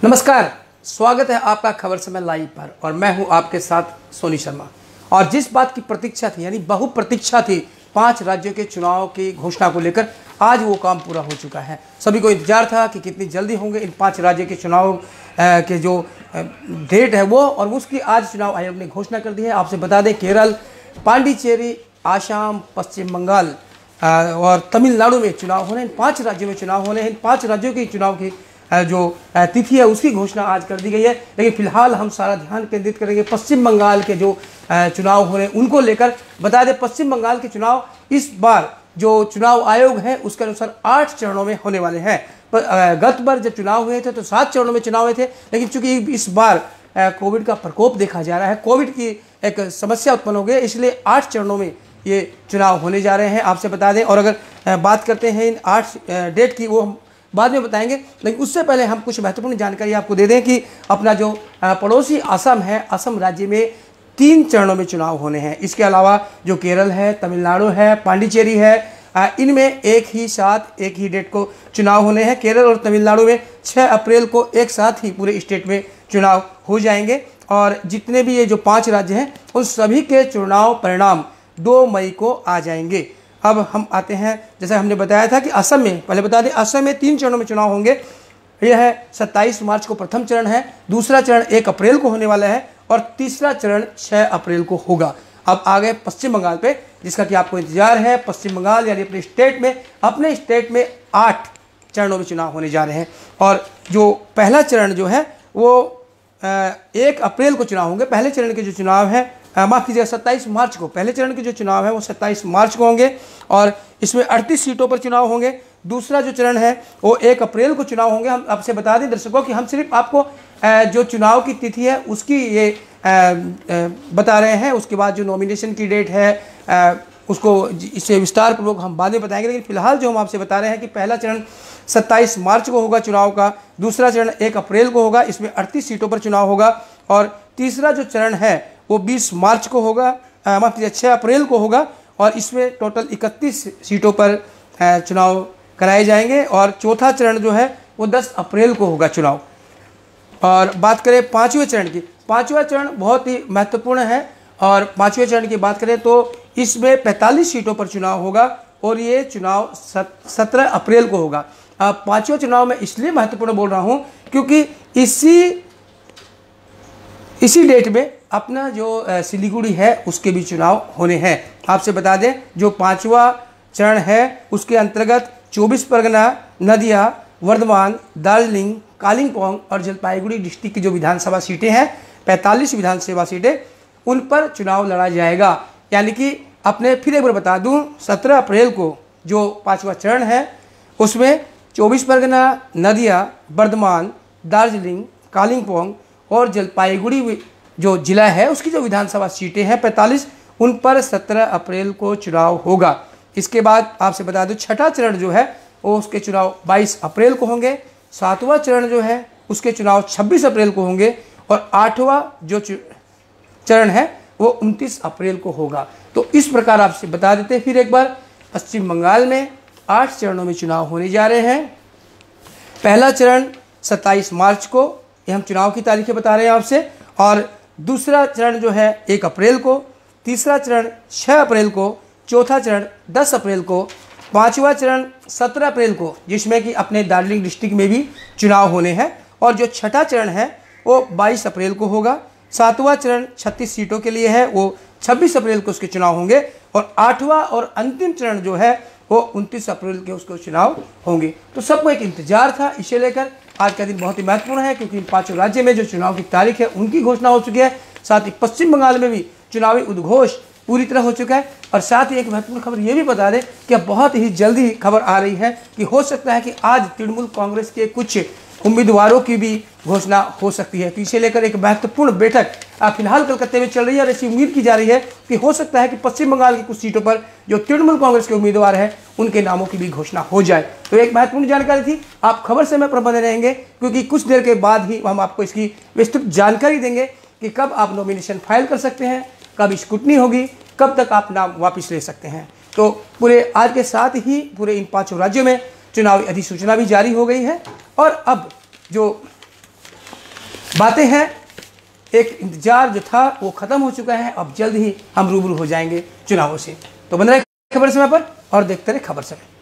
नमस्कार, स्वागत है आपका खबर समय लाइव पर और मैं हूं आपके साथ सोनी शर्मा। और जिस बात की प्रतीक्षा थी यानी बहुप्रतीक्षा थी 5 राज्यों के चुनाव की घोषणा को लेकर, आज वो काम पूरा हो चुका है। सभी को इंतजार था कि कितनी जल्दी होंगे इन 5 राज्यों के चुनाव के जो डेट है वो, और उसकी आज चुनाव आयोग ने घोषणा कर दी है। आपसे बता दें, केरल, पांडिचेरी, आसाम, पश्चिम बंगाल और तमिलनाडु में चुनाव होने, इन 5 राज्यों में चुनाव होने। इन 5 राज्यों के चुनाव की जो तिथि है उसकी घोषणा आज कर दी गई है। लेकिन फिलहाल हम सारा ध्यान केंद्रित करेंगे पश्चिम बंगाल के जो चुनाव हो रहे हैं उनको लेकर। बता दें, पश्चिम बंगाल के चुनाव इस बार जो चुनाव आयोग है उसके अनुसार 8 चरणों में होने वाले हैं। गत बार जब चुनाव हुए थे तो 7 चरणों में चुनाव हुए थे, लेकिन चूंकि इस बार कोविड का प्रकोप देखा जा रहा है, कोविड की एक समस्या उत्पन्न हो गई, इसलिए 8 चरणों में ये चुनाव होने जा रहे हैं। आपसे बता दें, और अगर बात करते हैं इन 8 डेट की, वो हम बाद में बताएंगे, लेकिन उससे पहले हम कुछ महत्वपूर्ण जानकारी आपको दे दें कि अपना जो पड़ोसी असम है, असम राज्य में 3 चरणों में चुनाव होने हैं। इसके अलावा जो केरल है, तमिलनाडु है, पांडिचेरी है, इनमें एक ही साथ एक ही डेट को चुनाव होने हैं। केरल और तमिलनाडु में 6 अप्रैल को एक साथ ही पूरे स्टेट में चुनाव हो जाएंगे। और जितने भी ये जो 5 राज्य हैं उन सभी के चुनाव परिणाम 2 मई को आ जाएंगे। अब हम आते हैं, जैसा हमने बताया था कि असम में, पहले बता दें, असम में 3 चरणों में चुनाव होंगे। यह है 27 मार्च को प्रथम चरण है, दूसरा चरण 1 अप्रैल को होने वाला है और तीसरा चरण 6 अप्रैल को होगा। अब आ गए पश्चिम बंगाल पे, जिसका कि आपको इंतजार है। पश्चिम बंगाल यानी अपने स्टेट में 8 चरणों में चुनाव होने जा रहे हैं। और जो पहला चरण जो है वो 1 अप्रैल को चुनाव होंगे। पहले चरण के जो चुनाव है, माफ कीजिएगा, 27 मार्च को, पहले चरण के जो चुनाव है वो 27 मार्च को होंगे और इसमें 38 सीटों पर चुनाव होंगे। दूसरा जो चरण है वो 1 अप्रैल को चुनाव होंगे। हम आपसे बता दें दर्शकों कि हम सिर्फ आपको जो चुनाव की तिथि है उसकी ये बता रहे हैं। उसके बाद जो नॉमिनेशन की डेट है उसको इससे विस्तार पूर्वक हम बाद में बताएंगे। लेकिन फिलहाल जो हम आपसे बता रहे हैं कि पहला चरण 27 मार्च को होगा चुनाव का, दूसरा चरण 1 अप्रैल को होगा, इसमें 38 सीटों पर चुनाव होगा और तीसरा जो चरण है वो 20 मार्च को होगा, माफ कीजिए 6 अप्रैल को होगा और इसमें टोटल 31 सीटों पर चुनाव कराए जाएंगे। और चौथा चरण जो है वो 10 अप्रैल को होगा चुनाव। और बात करें 5वें चरण की, 5वां चरण बहुत ही महत्वपूर्ण है। और 5वें चरण की बात करें तो इसमें 45 सीटों पर चुनाव होगा और ये चुनाव 17 अप्रैल को होगा। अब 5वें चुनाव में इसलिए महत्वपूर्ण बोल रहा हूँ क्योंकि इसी डेट में अपना जो सिलीगुड़ी है उसके भी चुनाव होने हैं। आपसे बता दें, जो 5वां चरण है उसके अंतर्गत 24 परगना, नदिया, वर्धमान, दार्जिलिंग, कालिम्पोंग और जलपाईगुड़ी डिस्ट्रिक्ट की जो विधानसभा सीटें हैं, 45 विधानसभा सीटें, उन पर चुनाव लड़ा जाएगा। यानी कि अपने फिर एक बार बता दूं, 17 अप्रैल को जो 5वां चरण है उसमें 24 परगना, नदिया, वर्धमान, दार्जिलिंग, कालिम्पोंग और जलपाईगुड़ी जो जिला है उसकी जो विधानसभा सीटें हैं 45, उन पर 17 अप्रैल को चुनाव होगा। इसके बाद आपसे बता दूं, 6ठा चरण जो है वो उसके चुनाव 22 अप्रैल को होंगे। 7वां चरण जो है उसके चुनाव 26 अप्रैल को होंगे और 8वां जो चरण है वो 29 अप्रैल को होगा। तो इस प्रकार आपसे बता देते हैं फिर एक बार, पश्चिम बंगाल में 8 चरणों में चुनाव होने जा रहे हैं। पहला चरण 27 मार्च को, ये हम चुनाव की तारीखें बता रहे हैं आपसे, और दूसरा चरण जो है 1 अप्रैल को, तीसरा चरण 6 अप्रैल को, चौथा चरण 10 अप्रैल को, 5वां चरण 17 अप्रैल को, जिसमें कि अपने दार्जिलिंग डिस्ट्रिक्ट में भी चुनाव होने हैं, और जो 6ठा चरण है वो 22 अप्रैल को होगा। 7वां चरण 36 सीटों के लिए है, वो 26 अप्रैल को उसके चुनाव होंगे और 8वां और अंतिम चरण जो है वो 29 अप्रैल के उसके चुनाव होंगे। तो सबको एक इंतजार था, इसे लेकर आज का दिन बहुत ही महत्वपूर्ण है क्योंकि इन 5 राज्यों में जो चुनाव की तारीख है उनकी घोषणा हो चुकी है। साथ ही पश्चिम बंगाल में भी चुनावी उद्घोष पूरी तरह हो चुका है। और साथ ही एक महत्वपूर्ण खबर ये भी बता दें कि बहुत ही जल्दी खबर आ रही है कि हो सकता है कि आज तृणमूल कांग्रेस के कुछ उम्मीदवारों की भी घोषणा हो सकती है। तो इसे लेकर एक महत्वपूर्ण बैठक फिलहाल कलकत्ते में चल रही है और ऐसी उम्मीद की जा रही है कि हो सकता है कि पश्चिम बंगाल की कुछ सीटों पर जो तृणमूल कांग्रेस के उम्मीदवार हैं उनके नामों की भी घोषणा हो जाए। तो एक महत्वपूर्ण जानकारी थी, आप खबर समय पर बने रहेंगे क्योंकि कुछ देर के बाद ही हम आपको इसकी विस्तृत जानकारी देंगे कि कब आप नॉमिनेशन फाइल कर सकते हैं, कब स्क्रूटनी होगी, कब तक आप नाम वापस ले सकते हैं। तो पूरे आज के साथ ही पूरे इन 5 राज्यों में चुनावी अधिसूचना भी जारी हो गई है। और अब जो बातें हैं, एक इंतजार जो था वो खत्म हो चुका है। अब जल्द ही हम रूबरू हो जाएंगे चुनावों से। तो बन रहे खबर समय पर और देखते रहे खबर समय।